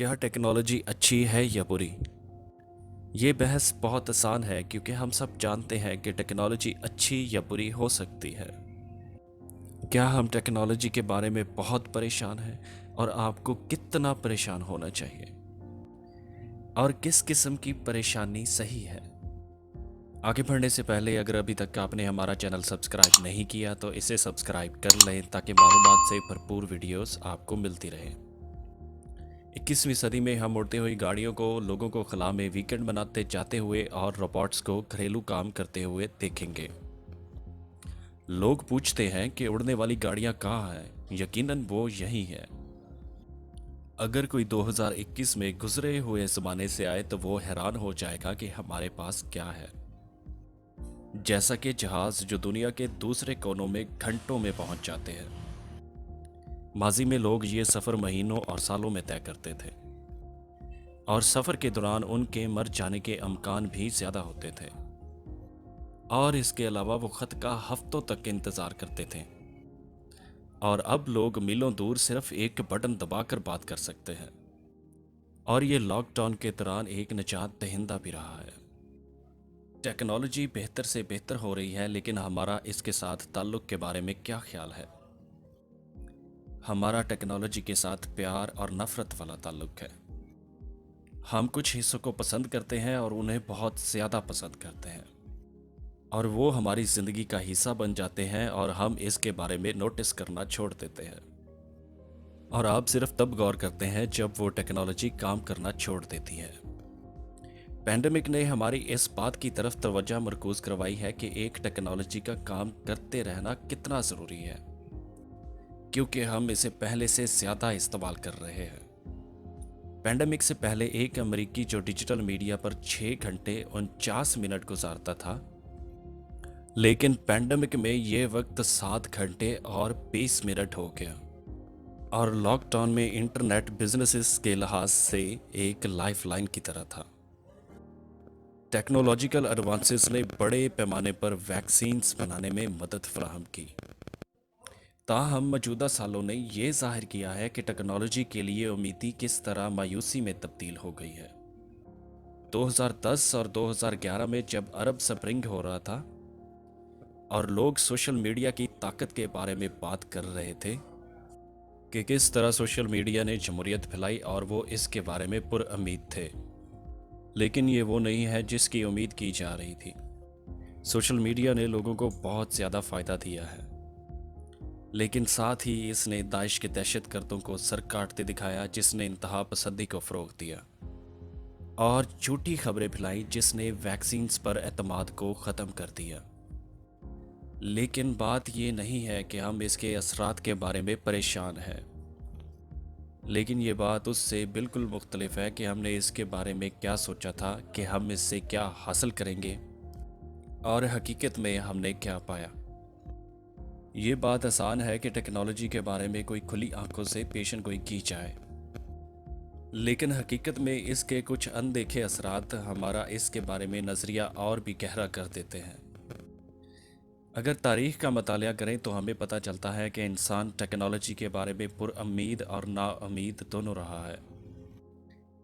क्या टेक्नोलॉजी अच्छी है या बुरी? ये बहस बहुत आसान है क्योंकि हम सब जानते हैं कि टेक्नोलॉजी अच्छी या बुरी हो सकती है। क्या हम टेक्नोलॉजी के बारे में बहुत परेशान हैं और आपको कितना परेशान होना चाहिए? और किस किस्म की परेशानी सही है? आगे बढ़ने से पहले अगर अभी तक आपने हमारा चैनल सब्सक्राइब नहीं किया तो इसे सब्सक्राइब कर लें ताकि मालूमात से भरपूर वीडियोस आपको मिलती रहें। 21वीं सदी में हम उड़ती हुई गाड़ियों को, लोगों को खला में वीकेंड बनाते जाते हुए और रोबोट्स को घरेलू काम करते हुए देखेंगे। लोग पूछते हैं कि उड़ने वाली गाड़ियां कहाँ हैं? यकीनन वो यही है। अगर कोई 2021 में गुजरे हुए ज़माने से आए तो वो हैरान हो जाएगा कि हमारे पास क्या है। जैसा कि जहाज़ जो दुनिया के दूसरे कोनों में घंटों में पहुंच जाते हैं। माजी में लोग ये सफ़र महीनों और सालों में तय करते थे और सफ़र के दौरान उनके मर जाने के अमकान भी ज़्यादा होते थे। और इसके अलावा वो ख़त का हफ्तों तक इंतज़ार करते थे। और अब लोग मीलों दूर सिर्फ एक बटन दबाकर बात कर सकते हैं। और ये लॉकडाउन के दौरान एक निजात दहिंदा भी रहा है। टेक्नोलॉजी बेहतर से बेहतर हो रही है, लेकिन हमारा इसके साथ ताल्लुक़ के बारे में क्या ख्याल है? हमारा टेक्नोलॉजी के साथ प्यार और नफ़रत वाला ताल्लुक़ है। हम कुछ हिस्सों को पसंद करते हैं और उन्हें बहुत ज़्यादा पसंद करते हैं, और वो हमारी ज़िंदगी का हिस्सा बन जाते हैं और हम इसके बारे में नोटिस करना छोड़ देते हैं। और आप सिर्फ तब गौर करते हैं जब वो टेक्नोलॉजी काम करना छोड़ देती है। पैंडेमिक ने हमारी इस बात की तरफ तवज्जो मरकूज करवाई है कि एक टेक्नोलॉजी का काम करते रहना कितना ज़रूरी है, क्योंकि हम इसे पहले से ज़्यादा इस्तेमाल कर रहे हैं। पैंडेमिक से पहले एक अमेरिकी जो डिजिटल मीडिया पर 6 घंटे 49 मिनट गुजारता था, लेकिन पैंडेमिक में ये वक्त 7 घंटे और 20 मिनट हो गया। और लॉकडाउन में इंटरनेट बिजनेसेस के लिहाज से एक लाइफलाइन की तरह था। टेक्नोलॉजिकल एडवांसेस ने बड़े पैमाने पर वैक्सीन्स बनाने में मदद फराहम की। ताहम मौजूदा सालों ने यह जाहिर किया है कि टेक्नोलॉजी के लिए उम्मीदी किस तरह मायूसी में तब्दील हो गई है। 2010 और 2011 में जब अरब स्प्रिंग हो रहा था और लोग सोशल मीडिया की ताकत के बारे में बात कर रहे थे कि किस तरह सोशल मीडिया ने जमहूरियत फैलाई, और वो इसके बारे में पुरउम्मीद थे। लेकिन ये वो नहीं है जिसकी उम्मीद की जा रही थी। सोशल मीडिया ने लोगों को बहुत ज़्यादा फ़ायदा दिया है, लेकिन साथ ही इसने दाइश के दहशतगर्दों को सर काटते दिखाया, जिसने इंतहा पसंदी को फ़रोग़ दिया, और झूठी खबरें फैलाई जिसने वैक्सीन्स पर एतमाद को ख़त्म कर दिया। लेकिन बात ये नहीं है कि हम इसके असरात के बारे में परेशान हैं, लेकिन ये बात उससे बिल्कुल मुख्तलिफ है कि हमने इसके बारे में क्या सोचा था कि हम इससे क्या हासिल करेंगे और हकीकत में हमने क्या पाया। ये बात आसान है कि टेक्नोलॉजी के बारे में कोई खुली आंखों से पेशन गोई की जाए, लेकिन हकीकत में इसके कुछ अनदेखे असरात हमारा इसके बारे में नज़रिया और भी गहरा कर देते हैं। अगर तारीख़ का मतालिया करें तो हमें पता चलता है कि इंसान टेक्नोलॉजी के बारे में पुरउम्मीद और नाउम्मीद दोनों रहा है।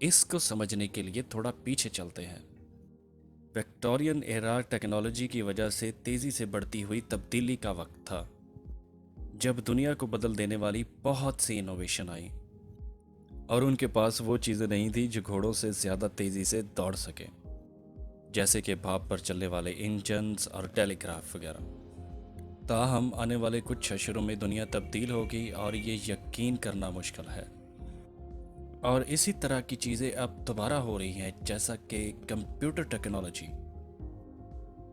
इसको समझने के लिए थोड़ा पीछे चलते हैं। विक्टोरियन एरा टेक्नोलॉजी की वजह से तेज़ी से बढ़ती हुई तब्दीली का वक्त था, जब दुनिया को बदल देने वाली बहुत सी इनोवेशन आई, और उनके पास वो चीज़ें नहीं थी जो घोड़ों से ज़्यादा तेज़ी से दौड़ सके, जैसे कि भाप पर चलने वाले इंजन्स और टेलीग्राफ वगैरह। ताहम आने वाले कुछ अशरों में दुनिया तब्दील होगी और ये यकीन करना मुश्किल है। और इसी तरह की चीज़ें अब दोबारा हो रही हैं, जैसा कि कंप्यूटर टेक्नोलॉजी।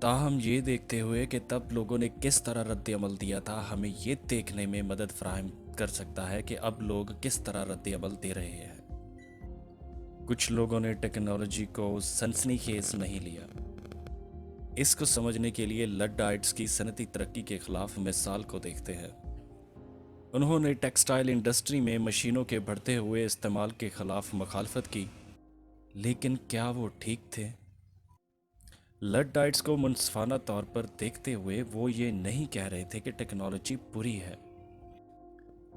ताहम ये देखते हुए कि तब लोगों ने किस तरह रद्द अमल दिया था, हमें ये देखने में मदद फराहम कर सकता है कि अब लोग किस तरह रद्द अमल दे रहे हैं। कुछ लोगों ने टेक्नोलॉजी को सनसनीखेज नहीं लिया। इसको समझने के लिए लड्डाइट्स की सनती तरक्की के खिलाफ मिसाल को देखते हैं। उन्होंने टेक्सटाइल इंडस्ट्री में मशीनों के बढ़ते हुए इस्तेमाल के खिलाफ मुखालफत की, लेकिन क्या वो ठीक थे? लड्डाइट्स को मुनसिफाना तौर पर देखते हुए वो ये नहीं कह रहे थे कि टेक्नोलॉजी बुरी है।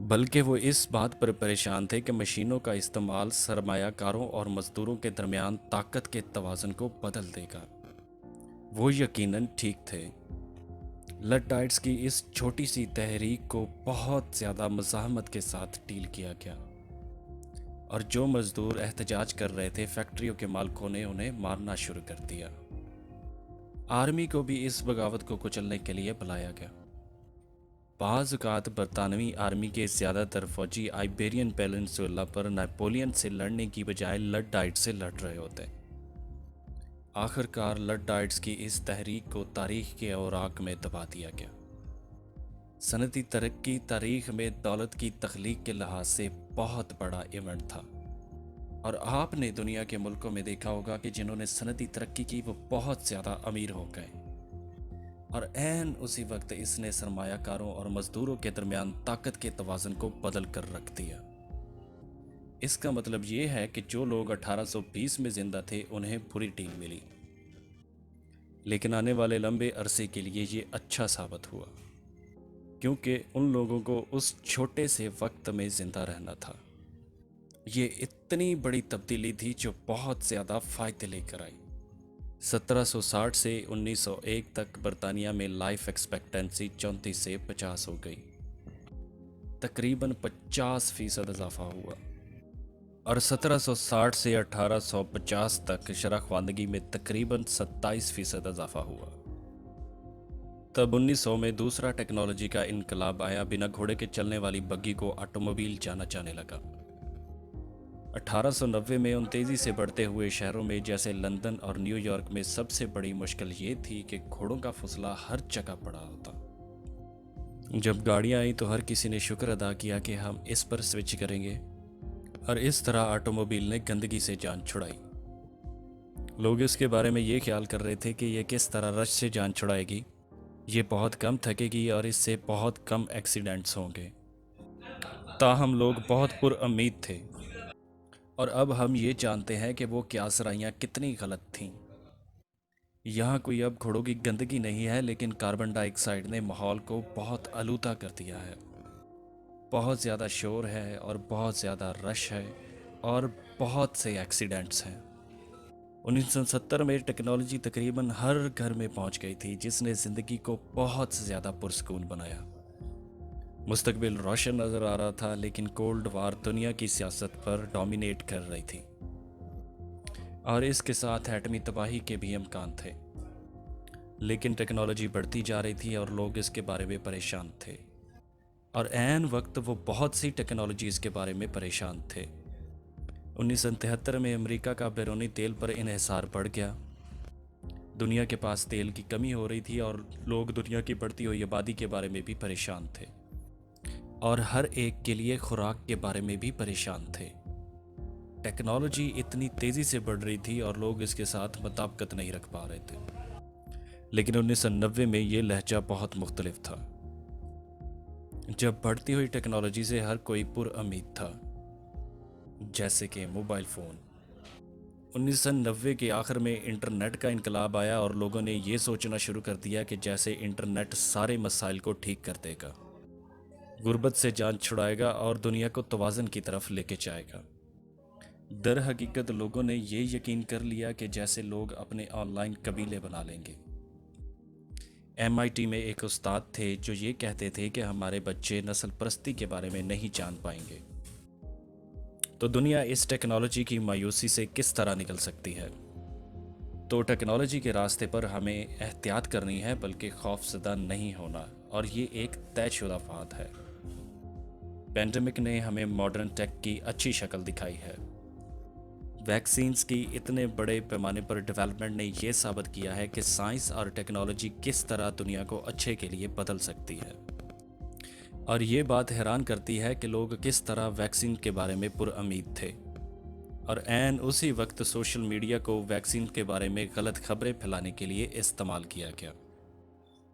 बल्कि वो इस बात पर परेशान थे कि मशीनों का इस्तेमाल सरमायाकारों और मजदूरों के दरमियान ताकत के तवाज़ुन को बदल देगा। वो यकीनन ठीक थे। लद्दाइट्स की इस छोटी सी तहरीक को बहुत ज़्यादा मज़ाहमत के साथ डील किया गया, और जो मज़दूर एहतजाज कर रहे थे फैक्ट्रियों के मालिकों ने उन्हें मारना शुरू कर दिया। आर्मी को भी इस बगावत को कुचलने के लिए बुलाया गया। बाज़ औक़ात बरतानवी आर्मी के ज़्यादातर फ़ौजी आइबेरियन पेनिनसुला पर नेपोलियन से लड़ने की बजाय लद्दाइट से लड़ रहे होते। आखिरकार लद्दाइट्स की इस तहरीक को तारीख़ के औराक में दबा दिया गया। सनती तरक्की तारीख़ में दौलत की तख्लीक के लिहाज से बहुत बड़ा इवेंट था, और आपने दुनिया के मुल्कों में देखा होगा कि जिन्होंने सनती तरक्की की वो बहुत ज़्यादा अमीर हो गए, और ऐन उसी वक्त इसने सरमायाकारों और मज़दूरों के दरमियान ताकत के तवाज़ुन को बदल कर रख दिया। इसका मतलब ये है कि जो लोग 1820 में ज़िंदा थे उन्हें बुरी डील मिली, लेकिन आने वाले लंबे अरसे के लिए ये अच्छा साबित हुआ, क्योंकि उन लोगों को उस छोटे से वक्त में ज़िंदा रहना था। ये इतनी बड़ी तब्दीली थी जो बहुत ज़्यादा फ़ायदे लेकर आई। 1760 से 1901 तक बरतानिया में लाइफ एक्सपेक्टेंसी 34 से 50 हो गई। तकरीबन 50% इजाफा हुआ, और 1760 से 1850 तक शरह ख्वानदगी में तकरीबन 27% इजाफा हुआ। तब 1900 में दूसरा टेक्नोलॉजी का इनकलाब आया। बिना घोड़े के चलने वाली बग्गी को ऑटोमोबाइल जाना जाने लगा। 1890 में उन तेज़ी से बढ़ते हुए शहरों में जैसे लंदन और न्यूयॉर्क में सबसे बड़ी मुश्किल ये थी कि घोड़ों का फुसला हर जगह पड़ा होता। जब गाड़ियाँ आई तो हर किसी ने शुक्र अदा किया कि हम इस पर स्विच करेंगे, और इस तरह ऑटोमोबाइल ने गंदगी से जान छुड़ाई। लोग इसके बारे में ये ख्याल कर रहे थे कि ये किस तरह रश से जान छुड़ाएगी, ये बहुत कम थकेगी और इससे बहुत कम एक्सीडेंट्स होंगे। ताहम लोग बहुत पुरउम्मीद थे, और अब हम ये जानते हैं कि वो क्यासराइयाँ कितनी गलत थीं। यहाँ कोई अब घोड़ों की गंदगी नहीं है, लेकिन कार्बन डाइऑक्साइड ने माहौल को बहुत आलूदा कर दिया है। बहुत ज़्यादा शोर है और बहुत ज़्यादा रश है और बहुत से एक्सीडेंट्स हैं। 1970 में टेक्नोलॉजी तकरीबन हर घर में पहुंच गई थी, जिसने ज़िंदगी को बहुत ज़्यादा पुरसकून बनाया। मुस्तकबिल रोशन नज़र आ रहा था, लेकिन कोल्ड वार दुनिया की सियासत पर डोमिनेट कर रही थी, और इसके साथ एटमी तबाही के भी इम्कान थे। लेकिन टेक्नोलॉजी बढ़ती जा रही थी और लोग इसके बारे में परेशान थे, और ऐन वक्त वो बहुत सी टेक्नोलॉजीज़ के बारे में परेशान थे। 1973 में अमेरिका का बैरूनी तेल पर इन्हिसार बढ़ गया। दुनिया के पास तेल की कमी हो रही थी, और लोग दुनिया की बढ़ती हुई आबादी के बारे में भी परेशान थे, और हर एक के लिए खुराक के बारे में भी परेशान थे। टेक्नोलॉजी इतनी तेज़ी से बढ़ रही थी और लोग इसके साथ मुताबिकत नहीं रख पा रहे थे। लेकिन 1990 में ये लहजा बहुत मुख्तलिफ था, जब बढ़ती हुई टेक्नोलॉजी से हर कोई पुरउम्मीद था, जैसे कि मोबाइल फ़ोन। 1990 के आखिर में इंटरनेट का इनकलाब आया, और लोगों ने ये सोचना शुरू कर दिया कि जैसे इंटरनेट सारे मसाइल को ठीक कर देगा, गुर्बत से जान छुड़ाएगा और दुनिया को तवाज़ुन की तरफ लेके जाएगा। दर हकीकत लोगों ने ये यकीन कर लिया कि जैसे लोग अपने ऑनलाइन कबीले बना लेंगे। MIT में एक उस्ताद थे जो ये कहते थे कि हमारे बच्चे नस्ल परस्ती के बारे में नहीं जान पाएंगे। तो दुनिया इस टेक्नोलॉजी की मायूसी से किस तरह निकल सकती है? तो टेक्नोलॉजी के रास्ते पर हमें एहतियात करनी है, बल्कि खौफज़दा नहीं होना, और ये एक तयशुदा बात है। पेंडेमिक ने हमें मॉडर्न टेक की अच्छी शक्ल दिखाई है। वैक्सीन्स की इतने बड़े पैमाने पर डेवलपमेंट ने यह साबित किया है कि साइंस और टेक्नोलॉजी किस तरह दुनिया को अच्छे के लिए बदल सकती है, और ये बात हैरान करती है कि लोग किस तरह वैक्सीन के बारे में पुरउम्मीद थे, और ऐन उसी वक्त सोशल मीडिया को वैक्सीन के बारे में गलत खबरें फैलाने के लिए इस्तेमाल किया गया।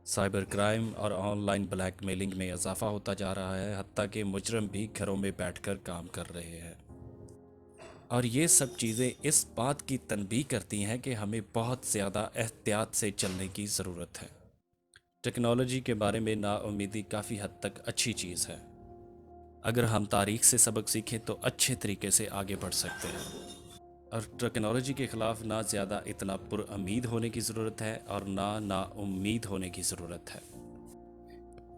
साइबर क्राइम और ऑनलाइन ब्लैकमेलिंग में इजाफा होता जा रहा है, हत्ता कि मुजरम भी घरों में बैठकर काम कर रहे हैं। और ये सब चीज़ें इस बात की तनबीह करती हैं कि हमें बहुत ज़्यादा एहतियात से चलने की ज़रूरत है। टेक्नोलॉजी के बारे में नाउम्मीदी काफ़ी हद तक अच्छी चीज़ है। अगर हम तारीख से सबक सीखें तो अच्छे तरीके से आगे बढ़ सकते हैं। और टेक्नोलॉजी के ख़िलाफ़ ना ज़्यादा इतना पुरउम्मीद होने की ज़रूरत है और ना उम्मीद होने की ज़रूरत है,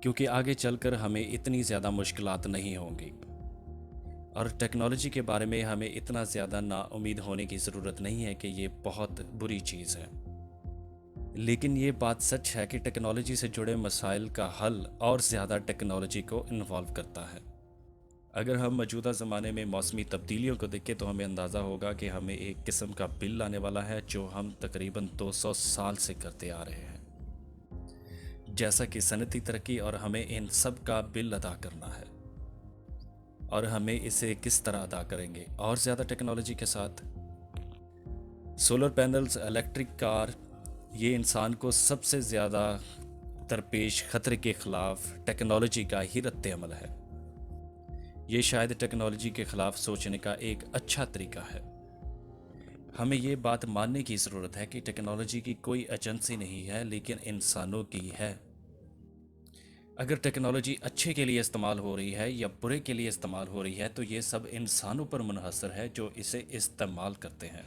क्योंकि आगे चलकर हमें इतनी ज़्यादा मुश्किलात नहीं होंगी। और टेक्नोलॉजी के बारे में हमें इतना ज़्यादा ना उम्मीद होने की ज़रूरत नहीं है कि ये बहुत बुरी चीज़ है। लेकिन ये बात सच है कि टेक्नोलॉजी से जुड़े मसाइल का हल और ज़्यादा टेक्नोलॉजी को इन्वॉल्व करता है। अगर हम मौजूदा ज़माने में मौसमी तब्दीलियों को देखें तो हमें अंदाज़ा होगा कि हमें एक किस्म का बिल आने वाला है जो हम तकरीबन 200 साल से करते आ रहे हैं, जैसा कि सनती तरक्की, और हमें इन सब का बिल अदा करना है। और हमें इसे किस तरह अदा करेंगे? और ज़्यादा टेक्नोलॉजी के साथ। सोलर पैनल्स, इलेक्ट्रिक कार, ये इंसान को सबसे ज़्यादा दरपेश ख़तरे के ख़िलाफ़ टेक्नोलॉजी का ही रद्द अमल है। ये शायद टेक्नोलॉजी के ख़िलाफ़ सोचने का एक अच्छा तरीका है। हमें ये बात मानने की ज़रूरत है कि टेक्नोलॉजी की कोई एजेंसी नहीं है, लेकिन इंसानों की है। अगर टेक्नोलॉजी अच्छे के लिए इस्तेमाल हो रही है या बुरे के लिए इस्तेमाल हो रही है तो ये सब इंसानों पर मुनहसर है जो इसे इस्तेमाल करते हैं।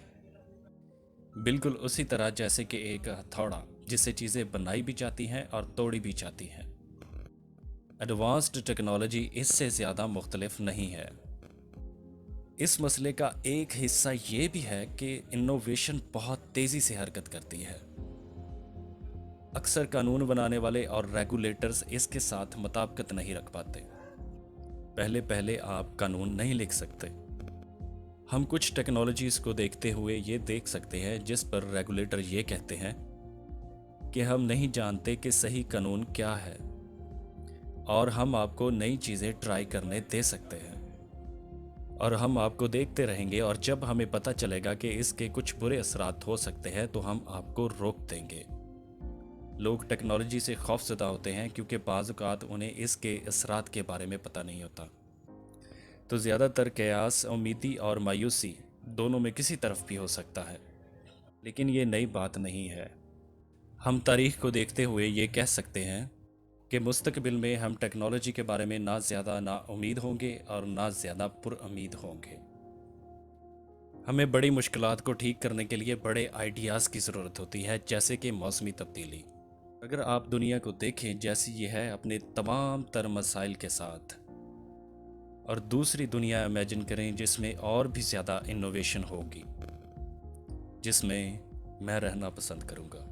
बिल्कुल उसी तरह जैसे कि एक हथौड़ा जिससे चीज़ें बनाई भी जाती हैं और तोड़ी भी जाती हैं। एडवांस्ड टेक्नोलॉजी इससे ज़्यादा मुख्तलिफ नहीं है। इस मसले का एक हिस्सा ये भी है कि इनोवेशन बहुत तेज़ी से हरकत करती है। अक्सर कानून बनाने वाले और रेगुलेटर्स इसके साथ मुताबिकत नहीं रख पाते। पहले पहले आप कानून नहीं लिख सकते। हम कुछ टेक्नोलॉजीज़ को देखते हुए ये देख सकते हैं जिस पर रेगुलेटर ये कहते हैं कि हम नहीं जानते कि सही कानून क्या है, और हम आपको नई चीज़ें ट्राई करने दे सकते हैं और हम आपको देखते रहेंगे, और जब हमें पता चलेगा कि इसके कुछ बुरे असरात हो सकते हैं तो हम आपको रोक देंगे। लोग टेक्नोलॉजी से खौफज़दा होते हैं क्योंकि बाज़ औक़ात उन्हें इसके असरात के बारे में पता नहीं होता। तो ज़्यादातर कयास, उम्मीदी और मायूसी दोनों में किसी तरफ भी हो सकता है, लेकिन ये नई बात नहीं है। हम तारीख़ को देखते हुए ये कह सकते हैं कि मुस्तक़बिल में हम टेक्नोलॉजी के बारे में ना ज़्यादा ना उम्मीद होंगे और ना ज़्यादा पुरउम्मीद होंगे। हमें बड़ी मुश्किलात को ठीक करने के लिए बड़े आइडियाज़ की ज़रूरत होती है, जैसे कि मौसमी तब्दीली। अगर आप दुनिया को देखें जैसी ये है अपने तमाम तर मसाइल के साथ, और दूसरी दुनिया इमेजिन करें जिसमें और भी ज़्यादा इनोवेशन होगी, जिसमें मैं रहना पसंद करूँगा।